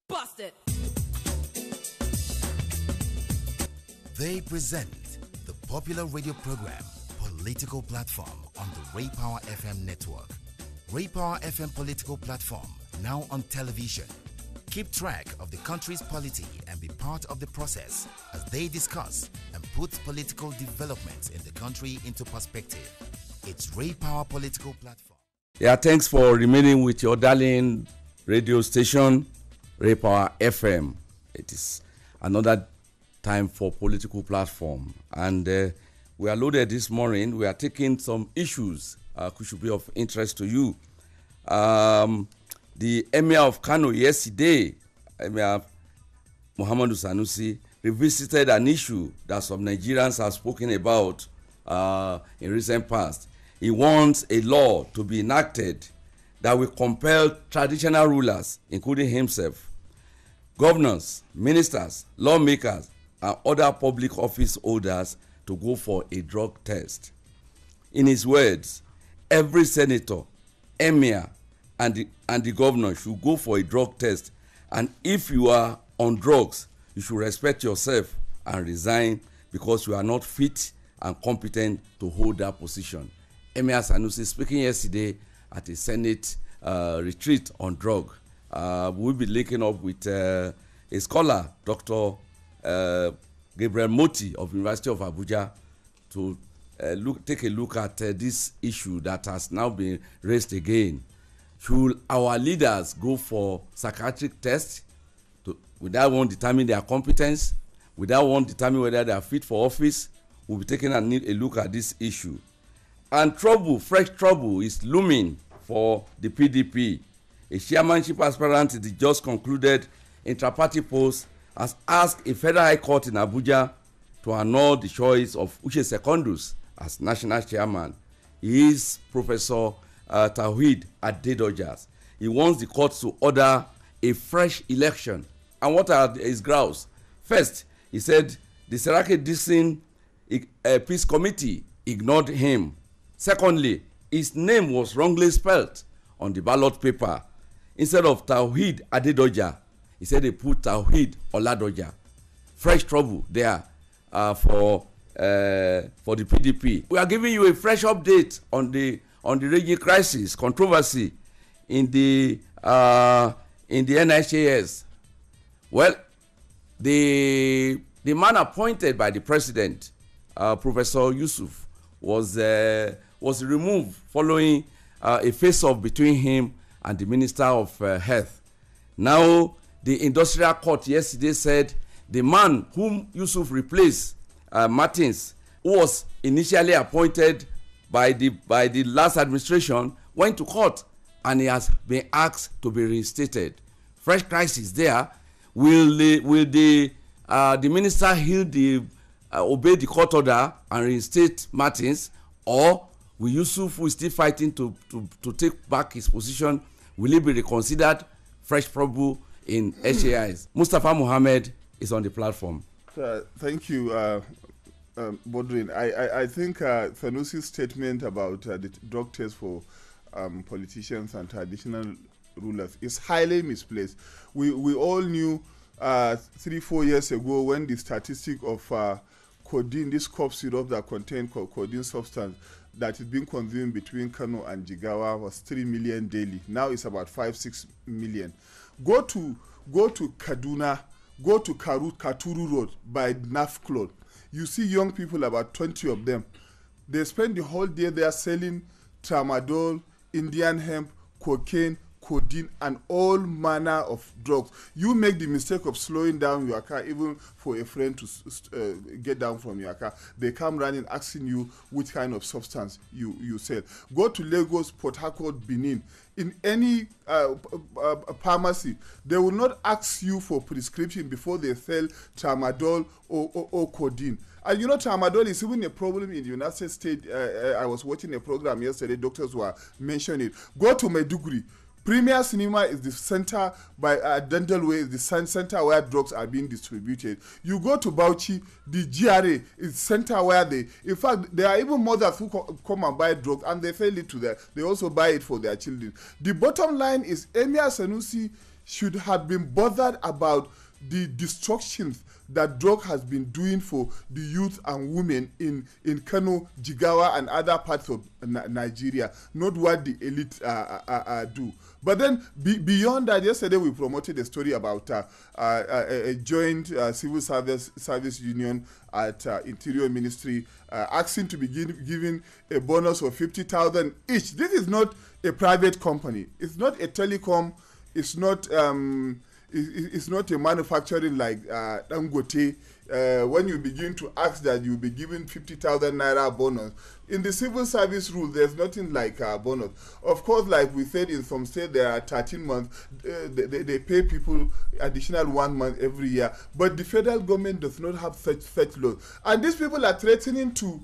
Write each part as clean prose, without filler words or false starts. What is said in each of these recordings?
Bust it. They present the popular radio program Political Platform on the Ray Power FM network. Ray Power FM Political Platform, now on television. Keep track of the country's polity and be part of the process as they discuss and put political developments in the country into perspective. It's Ray Power Political Platform. Yeah, thanks for remaining with your darling radio station, Ray Power FM. It is another time for Political Platform, and we are loaded this morning. We are taking some issues which should be of interest to you. The Emir of Kano yesterday, Emir Muhammadu Sanusi, revisited an issue that some Nigerians have spoken about in recent past. He wants a law to be enacted that will compel traditional rulers, including himself, governors, ministers, lawmakers, and other public office holders to go for a drug test. In his words, every senator, emir, and the governor should go for a drug test, and if you are on drugs, you should respect yourself and resign because you are not fit and competent to hold that position. Emir Sanusi speaking yesterday at a Senate retreat on drug. We'll be linking up with a scholar, Dr. Gabriel Moti of University of Abuja, to take a look at this issue that has now been raised again. Should our leaders go for psychiatric tests? Would that one determine their competence? Would that one determine whether they are fit for office? We'll be taking a look at this issue. And fresh trouble is looming for the PDP. A chairmanship aspirant in the just concluded inter-party post has asked a federal high court in Abuja to annul the choice of Uche Secondus as national chairman. He is Professor Tawhid Adedojas. He wants the court to order a fresh election. And what are his grounds? First, he said the Serake Dixon Peace Committee ignored him. Secondly, his name was wrongly spelled on the ballot paper. Instead of Tawhid Adedoja, he said they put Tawhid Oladoja. Fresh trouble there for the PDP. We are giving you a fresh update on the raging crisis, controversy in the NHAS. Well, the man appointed by the president, Professor Yusuf, was removed following a face-off between him and the Minister of Health. Now, the industrial court yesterday said the man whom Yusuf replaced, Martins, who was initially appointed by the last administration, went to court and he has been asked to be reinstated. Fresh crisis there. Will the minister obey the court order and reinstate Martins, or will Yusuf, who is still fighting to take back his position, will he be reconsidered? Fresh trouble in HAIs. Mustafa Mohammed is on the platform. Thank you, Bodrin. I think Sanusi's statement about the drug test for politicians and traditional rulers is highly misplaced. We all knew 3-4 years ago when the statistic of codeine, this cough syrup that contained codeine substance that is being consumed between Kano and Jigawa, was 3 million daily. Now it's about 5-6 million. Go to Kaduna, go to Katuru Road by NAF Cloth. You see young people, about 20 of them. They spend the whole day there selling tramadol, Indian hemp, cocaine, codeine, and all manner of drugs. You make the mistake of slowing down your car, even for a friend to get down from your car. They come running asking you which kind of substance you sell. Go to Lagos, Port Harcourt, Benin. In any pharmacy, they will not ask you for prescription before they sell tramadol or codeine. And you know, tramadol is even a problem in the United States. I was watching a program yesterday, doctors were mentioning it. Go to Maiduguri. Premier Cinema is the center by Dental Way is the center where drugs are being distributed. You go to Bauchi, the GRA is the center where in fact, there are even mothers who come and buy drugs and they sell it to they also buy it for their children. The bottom line is Emir Sanusi should have been bothered about the destructions that drug has been doing for the youth and women in Kano, Jigawa, and other parts of Nigeria, not what the elite do. But then beyond that, yesterday we promoted a story about a joint civil service union at Interior Ministry asking to be given a bonus of 50,000 each. This is not a private company. It's not a telecom. It's not a manufacturing like Dangote. When you begin to ask that you'll be given 50,000 naira bonus, in the civil service rule, there's nothing like a bonus. Of course, like we said, in some states there are 13 months. They pay people additional 1 month every year. But the federal government does not have such laws. And these people are threatening to,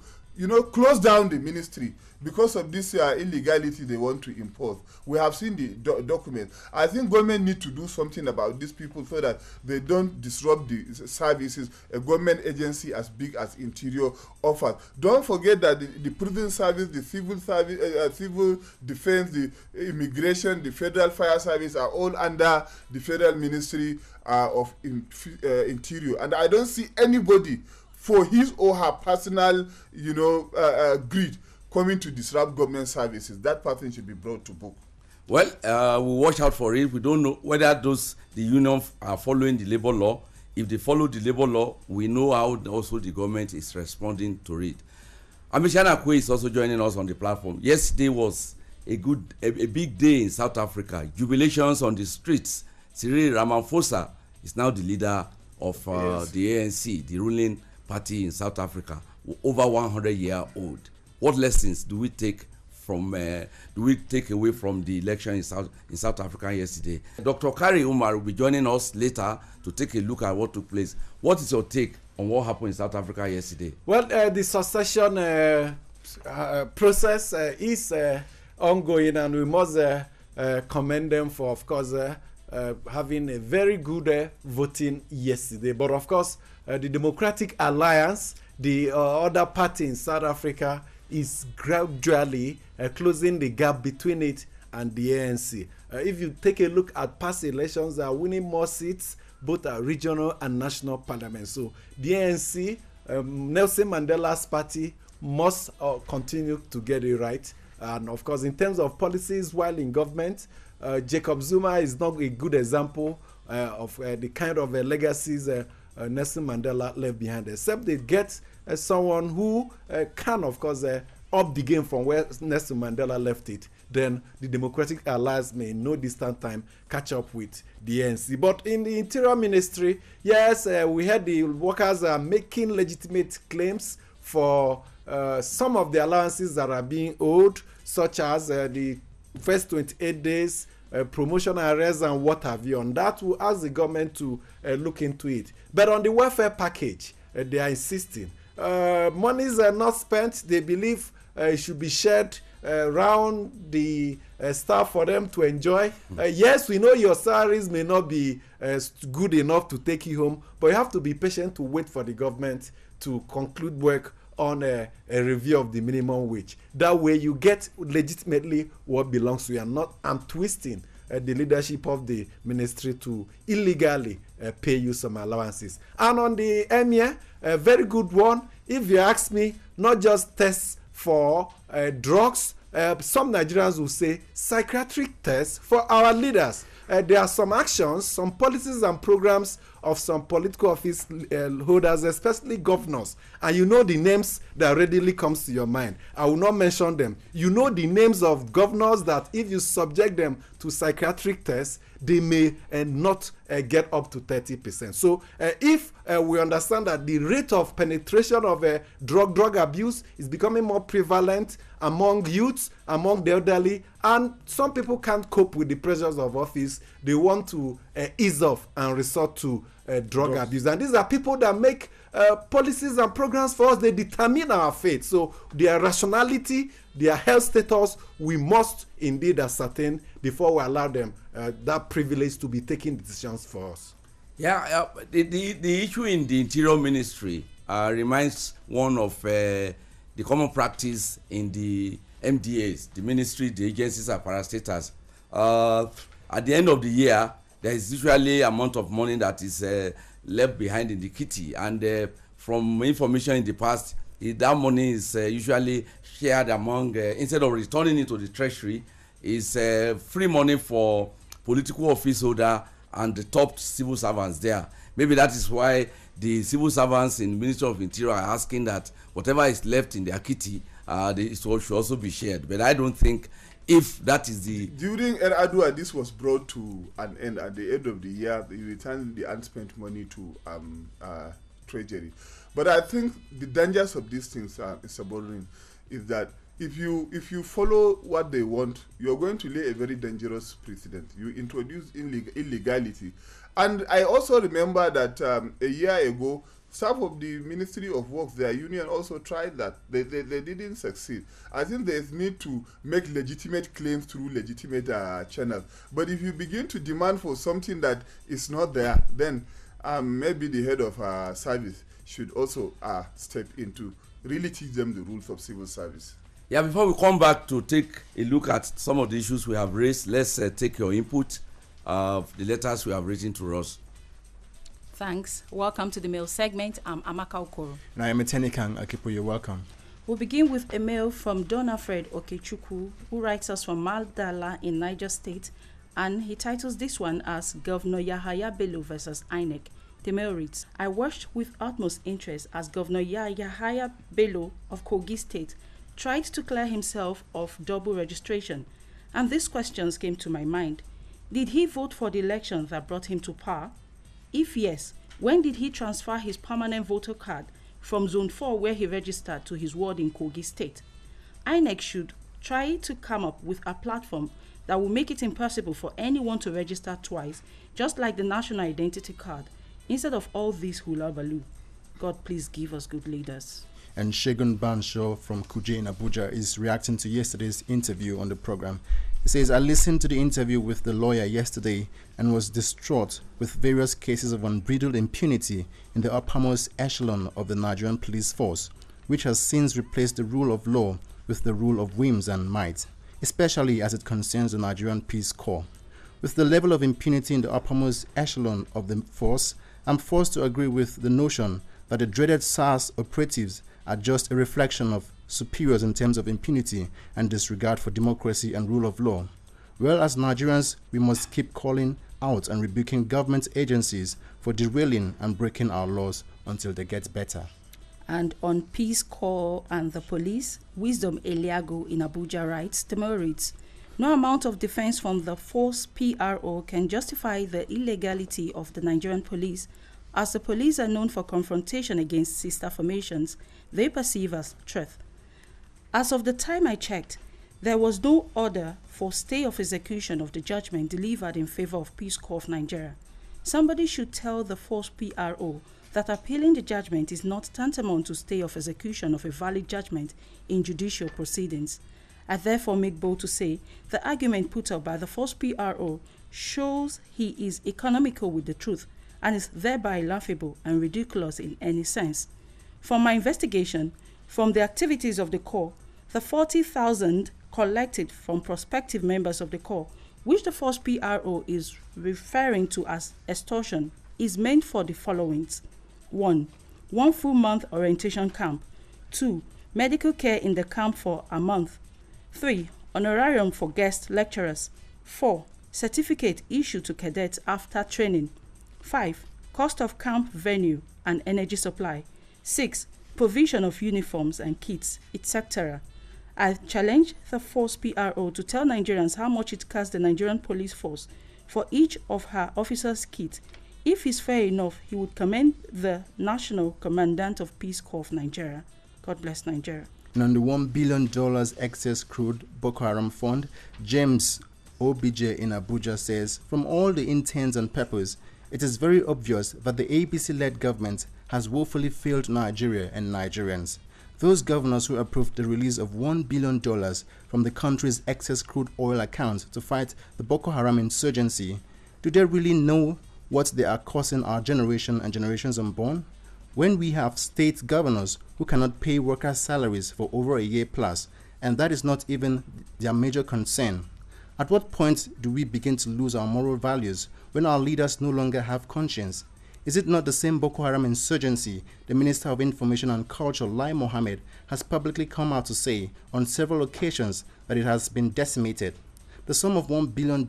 close down the ministry because of this illegality they want to impose. We have seen the document. I think government need to do something about these people so that they don't disrupt the services a government agency as big as Interior offers. Don't forget that the prison service, the civil service, civil defense, the immigration, the federal fire service are all under the federal ministry of Interior. And I don't see anybody for his or her personal, greed coming to disrupt government services. That person should be brought to book. Well, we watch out for it. We don't know whether the union are following the labor law. If they follow the labor law, we know how also the government is responding to it. Amishana Kwe is also joining us on the platform. Yesterday was a big day in South Africa. Jubilations on the streets. Cyril Ramaphosa is now the leader of the ANC, the ruling party in South Africa, over 100-year-old. What lessons do we take away from the election in South Africa yesterday? Dr. Kari Umar will be joining us later to take a look at what took place. What is your take on what happened in South Africa yesterday? Well, the succession process is ongoing, and we must commend them for, of course, having a very good voting yesterday. But of course, the Democratic Alliance, the other party in South Africa, is gradually closing the gap between it and the ANC. If you take a look at past elections, they are winning more seats, both at regional and national parliament. So the ANC, Nelson Mandela's party, must continue to get it right. And of course, in terms of policies while in government, Jacob Zuma is not a good example of the kind of legacies Nelson Mandela left behind, except they get someone who can, of course, up the game from where Nelson Mandela left it. Then the Democratic Alliance may in no distant time catch up with the ANC. But in the Interior Ministry, yes, we heard the workers are making legitimate claims for some of the allowances that are being owed, such as the first 28 days, promotion arrests and what have you. On that, we'll ask the government to look into it. But on the welfare package, they are insisting. Monies are not spent. They believe it should be shared around the staff for them to enjoy. Yes, we know your salaries may not be good enough to take you home, but you have to be patient to wait for the government to conclude work on a review of the minimum wage. That way you get legitimately what belongs to you and not twisting the leadership of the ministry to illegally pay you some allowances. And on the emir, a very good one, if you ask me, not just tests for drugs, some Nigerians will say psychiatric tests for our leaders. There are some actions, some policies and programs of some political office holders, especially governors. And you know the names that readily comes to your mind. I will not mention them. You know the names of governors that if you subject them to psychiatric tests, they may not get up to 30%. So if we understand that the rate of penetration of drug abuse is becoming more prevalent among youths, among the elderly, and some people can't cope with the pressures of office, they want to ease off and resort to drug abuse. And these are people that make policies and programs for us. They determine our fate. So their rationality, their health status, we must indeed ascertain before we allow them that privilege to be taking decisions for us. Yeah, the issue in the Interior Ministry reminds one of the common practice in the MDAs, the ministry, the agencies are parastatals. At the end of the year, there is usually amount of money that is left behind in the kitty, and from information in the past, that money is usually shared among, instead of returning it to the treasury, is free money for political office holder and the top civil servants there. Maybe that is why the civil servants in Ministry of Interior are asking that whatever is left in their kitty, it should also be shared. But I don't think if that is the... During Adua, this was brought to an end. At the end of the year, they returned the unspent money to treasury. But I think the dangers of these things, Mr. Baldwin, is that if you follow what they want, you're going to lay a very dangerous precedent. You introduce illegality. And I also remember that a year ago, some of the Ministry of Works, their union, also tried that. They didn't succeed. I think there's need to make legitimate claims through legitimate channels. But if you begin to demand for something that is not there, then maybe the head of service should also step in to really teach them the rules of civil service. Yeah, before we come back to take a look at some of the issues we have raised, let's take your input of the letters we have written to us. Thanks. Welcome to the mail segment. I'm Amaka Okoro. And I am Etenikan Akipo. You're welcome. We'll begin with a mail from Donna Fred Okechukwu, who writes us from Maldala in Niger State, and he titles this one as Governor Yahaya Bello versus INEC. The mail reads, I watched with utmost interest as Governor Yahaya Bello of Kogi State tried to clear himself of double registration, and these questions came to my mind. Did he vote for the election that brought him to power? If yes, when did he transfer his permanent voter card from Zone 4 where he registered to his ward in Kogi State? INEC should try to come up with a platform that will make it impossible for anyone to register twice, just like the national identity card, instead of all this hula baloo. God, please give us good leaders. And Shegun Banshaw from Kuje in Abuja is reacting to yesterday's interview on the program. He says, I listened to the interview with the lawyer yesterday and was distraught with various cases of unbridled impunity in the uppermost echelon of the Nigerian police force, which has since replaced the rule of law with the rule of whims and might, especially as it concerns the Nigerian Peace Corps. With the level of impunity in the uppermost echelon of the force, I'm forced to agree with the notion that the dreaded SARS operatives are just a reflection of superiors in terms of impunity and disregard for democracy and rule of law. Well, as Nigerians, we must keep calling out and rebuking government agencies for derailing and breaking our laws until they get better. And on Peace Corps and the police, Wisdom Eliago in Abuja writes, the mail reads, no amount of defense from the force PRO can justify the illegality of the Nigerian police, as the police are known for confrontation against sister formations they perceive as threat. As of the time I checked, there was no order for stay of execution of the judgment delivered in favor of Peace Corps of Nigeria. Somebody should tell the force PRO that appealing the judgment is not tantamount to stay of execution of a valid judgment in judicial proceedings. I therefore make bold to say the argument put up by the force PRO shows he is economical with the truth and is thereby laughable and ridiculous in any sense. From my investigation, from the activities of the Corps, the 40,000 collected from prospective members of the Corps, which the force PRO is referring to as extortion, is meant for the followings. 1. 1 full month orientation camp. 2. Medical care in the camp for a month. 3. Honorarium for guest lecturers. 4. Certificate issued to cadets after training. 5. Cost of camp venue and energy supply. 6. Provision of uniforms and kits, etc. I challenge the force PRO to tell Nigerians how much it costs the Nigerian police force for each of her officers' kit. If he's fair enough, he would commend the National Commandant of Peace Corps of Nigeria. God bless Nigeria. And on the $1 billion excess crude Boko Haram fund, James OBJ in Abuja says, from all the intents and purposes, it is very obvious that the APC-led government has woefully failed Nigeria and Nigerians. Those governors who approved the release of $1 billion from the country's excess crude oil account to fight the Boko Haram insurgency, do they really know what they are causing our generation and generations unborn? When we have state governors who cannot pay workers' salaries for over a year plus, and that is not even their major concern. At what point do we begin to lose our moral values when our leaders no longer have conscience? Is it not the same Boko Haram insurgency the Minister of Information and Culture, Lai Mohammed, has publicly come out to say on several occasions that it has been decimated? The sum of $1 billion,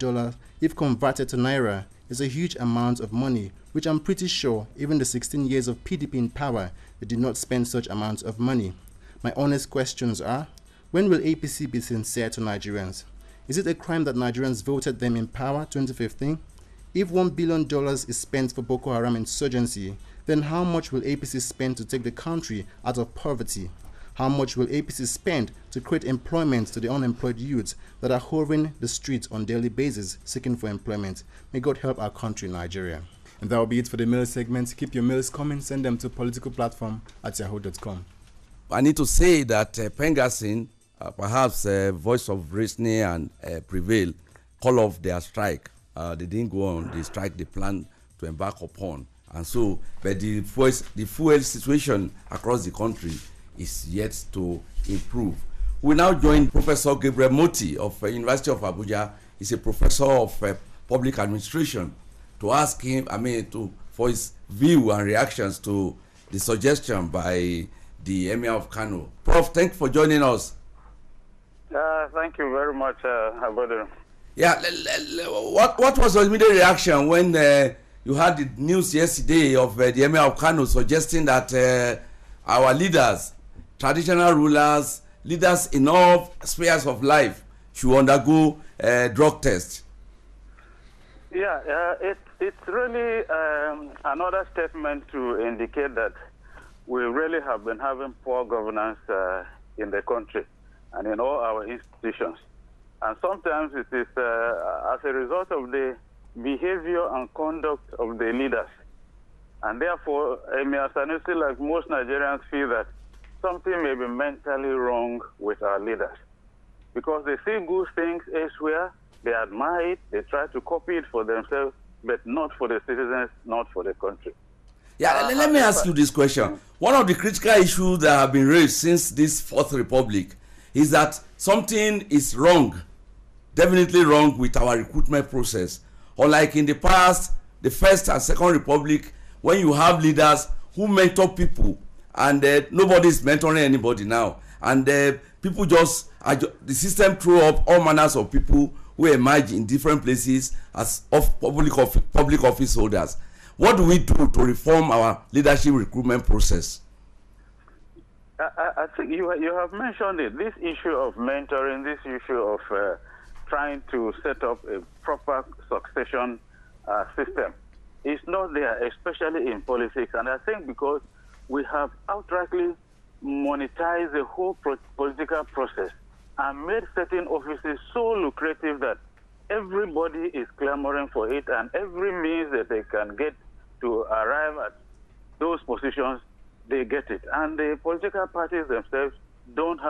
if converted to Naira, is a huge amount of money, which I'm pretty sure even the 16 years of PDP in power, they did not spend such amounts of money. My honest questions are, when will APC be sincere to Nigerians? Is it a crime that Nigerians voted them in power 2015? If $1 billion is spent for Boko Haram insurgency, then how much will APC spend to take the country out of poverty? How much will APC spend to create employment to the unemployed youths that are hovering the streets on a daily basis seeking for employment? May God help our country, Nigeria. And that will be it for the mail segment. Keep your mails coming. Send them to politicalplatform@yahoo.com. I need to say that Pengasin, perhaps Voice of Reasoning and Prevail, call off their strike. They didn't go on the strike they planned to embark upon. And so, but the fuel situation across the country is yet to improve. We now join Professor Gabriel Moti of University of Abuja. He's a professor of public administration, to ask him, for his view and reactions to the suggestion by the Emir of Kano. Prof, thank you for joining us. Thank you very much, Abadu. Yeah, what was your immediate reaction when you had the news yesterday of the Emir of Kano suggesting that our leaders, traditional rulers, leaders in all spheres of life should undergo drug tests? Yeah, it's really another statement to indicate that we really have been having poor governance in the country and in all our institutions. And sometimes it is as a result of the behavior and conduct of the leaders. And therefore, Emir Sanusi, like most Nigerians, feel that something may be mentally wrong with our leaders. Because they see good things elsewhere, they admire it, they try to copy it for themselves, but not for the citizens, not for the country. Yeah, let me ask you this question. One of the critical issues that have been raised since this Fourth Republic is that something is wrong, definitely wrong with our recruitment process. Unlike in the past, the First and Second Republic, when you have leaders who mentor people, and nobody is mentoring anybody now, and people just, the system throw up all manners of people who emerge in different places as public office holders. What do we do to reform our leadership recruitment process? I think you have mentioned it. This issue of mentoring, this issue of trying to set up a proper succession system is not there, especially in politics. And I think because we have outrightly monetized the whole political process and made certain offices so lucrative that everybody is clamoring for it, and every means that they can get to arrive at those positions, they get it. And the political parties themselves don't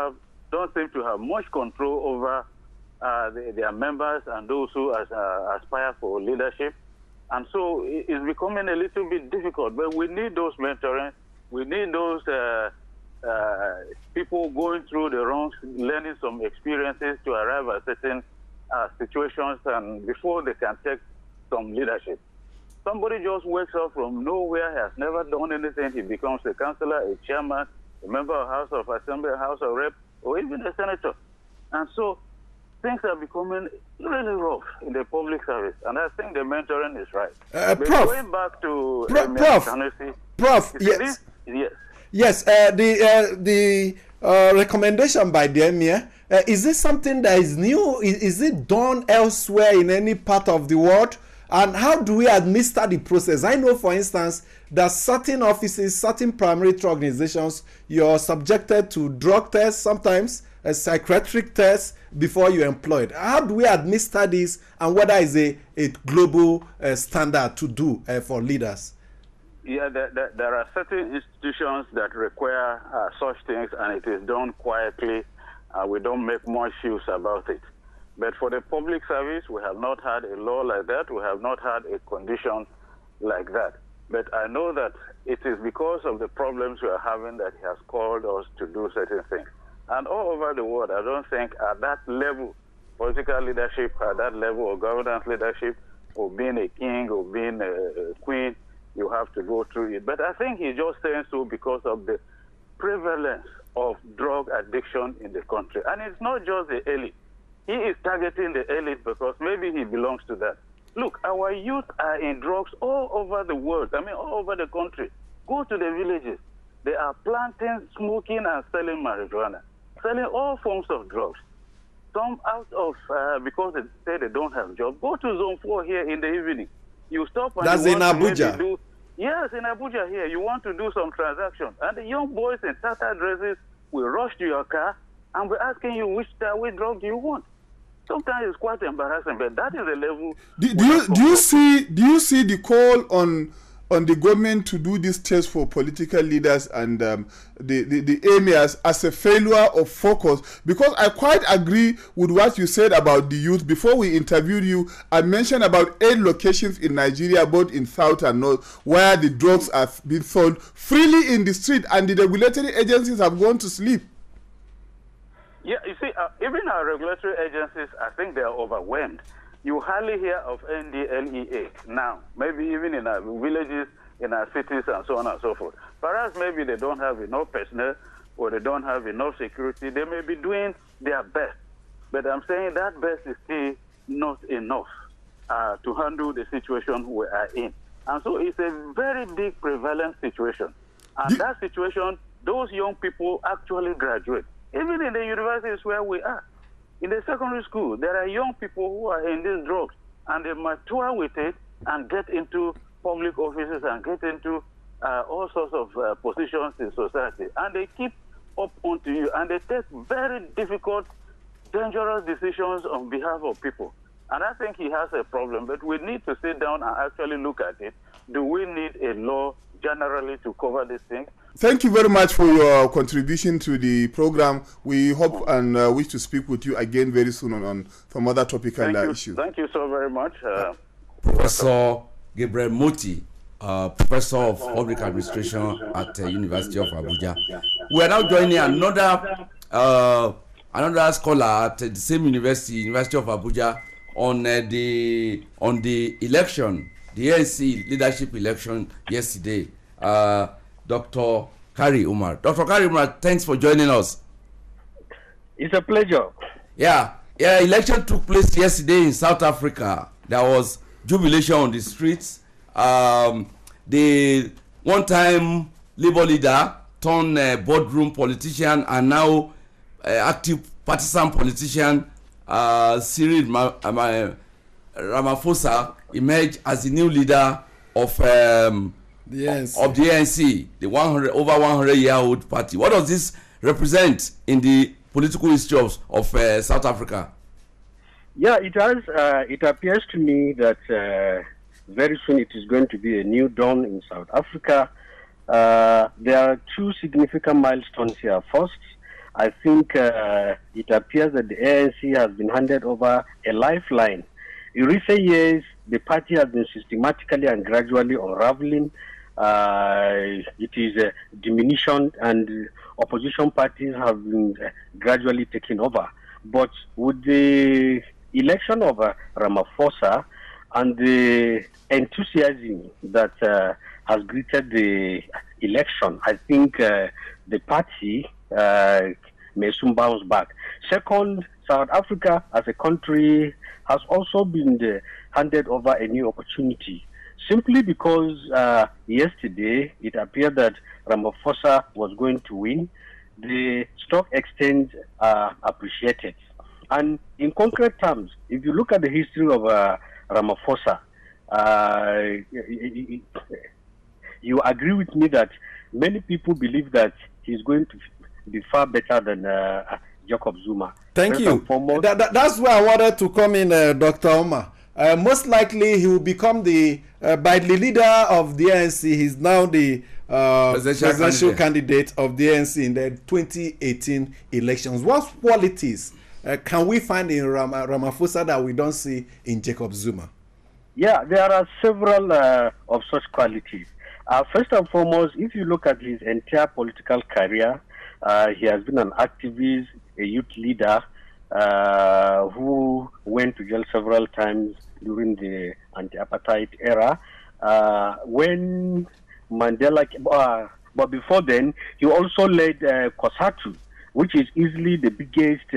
seem to have much control over their members and those who aspire for leadership. And so it's becoming a little bit difficult, but we need those mentoring. We need those people going through the ranks, learning some experiences to arrive at certain situations, and before they can take some leadership. Somebody just wakes up from nowhere, has never done anything, he becomes a councillor, a chairman, a member of House of Assembly, House of Rep, or even a senator. And so things are becoming really rough in the public service, and I think the mentoring is right. But Prof, going back to Prof, yes. Yes, the recommendation by the Emir, is this something that is new? Is it done elsewhere in any part of the world? And how do we administer the process? I know, for instance, that certain offices, certain paramilitary organizations, you're subjected to drug tests, sometimes a psychiatric test before you're employed. How do we administer this, and whether is a global standard to do for leaders? Yeah, there are certain institutions that require such things, and it is done quietly. We don't make much use about it. But for the public service, we have not had a law like that. We have not had a condition like that. But I know that it is because of the problems we are having that he has called us to do certain things. And all over the world, I don't think at that level political leadership at that level, or governance leadership, or being a king, or being a queen, you have to go through it. But I think he's just saying so because of the prevalence of drug addiction in the country. And it's not just the elite. He is targeting the elite because maybe he belongs to that. Look, our youth are in drugs all over the world. I mean, all over the country. Go to the villages. They are planting, smoking, and selling marijuana, selling all forms of drugs. Some out of, because they say they don't have jobs. Go to Zone 4 here in the evening. You stop and that's you in Abuja. Yes, in Abuja here. You want to do some transaction. And the young boys in tattered dresses will rush to your car and be asking you which drug do you want. Sometimes it's quite embarrassing, but that is the level. Do you see the call on the government to do this test for political leaders and the emirs as a failure of focus? Because I quite agree with what you said about the youth. Before we interviewed you, I mentioned about 8 locations in Nigeria, both in South and North, where the drugs are being sold freely in the street, and the regulatory agencies have gone to sleep. Yeah, you see, even our regulatory agencies, I think they are overwhelmed. You hardly hear of NDLEA now, maybe even in our villages, in our cities, and so on and so forth. Perhaps maybe they don't have enough personnel or they don't have enough security. They may be doing their best. But I'm saying that best is still not enough to handle the situation we are in. And so it's a very big prevalent situation. And that situation, those young people actually graduate. Even in the universities where we are. In the secondary school, there are young people who are in these drugs, and they mature with it and get into public offices and get into all sorts of positions in society. And they keep up onto you, and they take very difficult, dangerous decisions on behalf of people. And I think he has a problem, but we need to sit down and actually look at it. Do we need a law generally to cover these things? Thank you very much for your contribution to the program. We hope and wish to speak with you again very soon on some other topical issues. Thank you so very much. Professor Gabriel Moti, Professor of Public Administration at the University of Abuja. We are now joining another scholar at the same university, University of Abuja, on the election, the ANC leadership election yesterday. Dr. Kari Umar. Dr. Kari Umar, thanks for joining us. It's a pleasure. Yeah, election took place yesterday in South Africa. There was jubilation on the streets. The one-time Labour leader turned boardroom politician and now active partisan politician Cyril Ramaphosa emerged as the new leader of the ANC, the over 100-year-old party. What does this represent in the political history of South Africa? Yeah, it has. It appears to me that very soon it is going to be a new dawn in South Africa. There are 2 significant milestones here. First, I think it appears that the ANC has been handed over a lifeline. In recent years, the party has been systematically and gradually unraveling. It is diminution, and opposition parties have been gradually taking over. But with the election of Ramaphosa and the enthusiasm that has greeted the election, I think the party may soon bounce back. Second, South Africa as a country has also been handed over a new opportunity, simply because yesterday it appeared that Ramaphosa was going to win. The stock exchange appreciated. And in concrete terms, if you look at the history of Ramaphosa, you agree with me that many people believe that he's going to be far better than Jacob Zuma. Thank you. That's where I wanted to come in, Dr. Omar. Most likely he will become by the leader of the ANC. He's now the presidential candidate of the ANC in the 2018 elections. What qualities can we find in Ramaphosa that we don't see in Jacob Zuma? Yeah, there are several of such qualities. First and foremost, if you look at his entire political career, he has been an activist, a youth leader, who went to jail several times during the anti-apartheid era. When Mandela, but before then, he also led COSATU, which is easily the biggest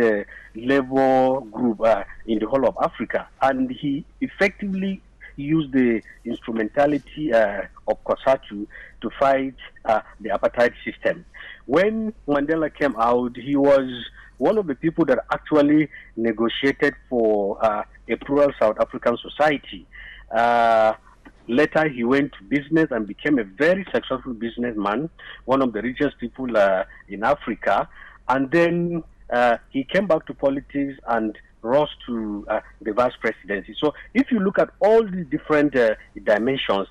labor group in the whole of Africa. And he effectively used the instrumentality of COSATU to fight the apartheid system. When Mandela came out, he was one of the people that actually negotiated for a plural South African society. Later, he went to business and became a very successful businessman, one of the richest people in Africa. And then he came back to politics and rose to the vice presidency. So if you look at all these different dimensions,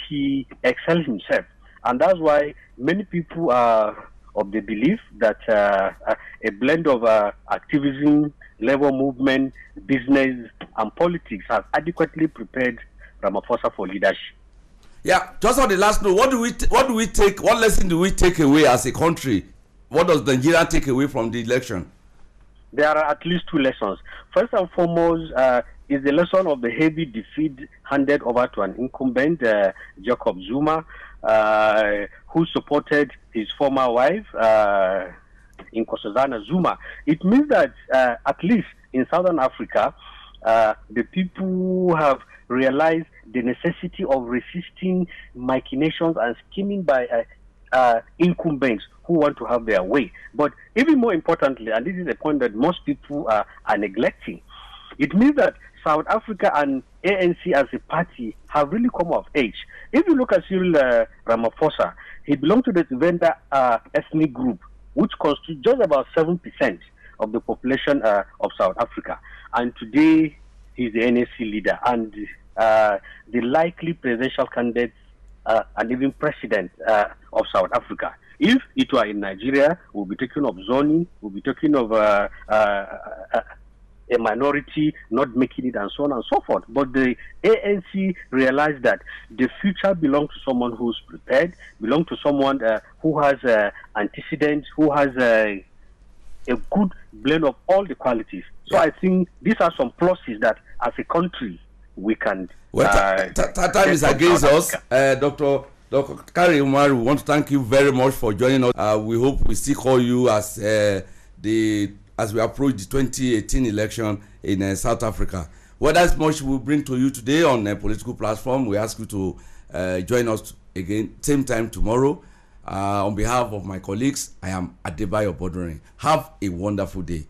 he excelled himself. And that's why many people are of the belief that a blend of activism, labor movement, business, and politics has adequately prepared Ramaphosa for leadership. Yeah, just on the last note, what lesson do we take away as a country? What does Nigeria take away from the election? There are at least two lessons. First and foremost is the lesson of the heavy defeat handed over to an incumbent, Jacob Zuma, who supported his former wife, Nkosazana Zuma. It means that at least in Southern Africa, the people have realized the necessity of resisting machinations and scheming by incumbents who want to have their way. But even more importantly, and this is a point that most people are neglecting, it means that South Africa and ANC as a party have really come of age. If you look at Cyril Ramaphosa, he belonged to the Venda ethnic group, which constitutes just about 7% of the population of South Africa. And today, he's the NAC leader and the likely presidential candidate and even president of South Africa. If it were in Nigeria, we'll be talking of zoning, we'll be talking of a minority not making it, and so on and so forth. But the ANC realized that the future belongs to someone who's prepared, belongs to someone who has antecedents, who has a good blend of all the qualities. So I think these are some pluses that as a country we can... time is against us. Dr. Kari Umar, we want to thank you very much for joining us. We hope we still call you as we approach the 2018 election in South Africa. Well, that's much we'll bring to you today on a political platform. We ask you to join us again, same time tomorrow. On behalf of my colleagues, I am Adebayo Bodorin. Have a wonderful day.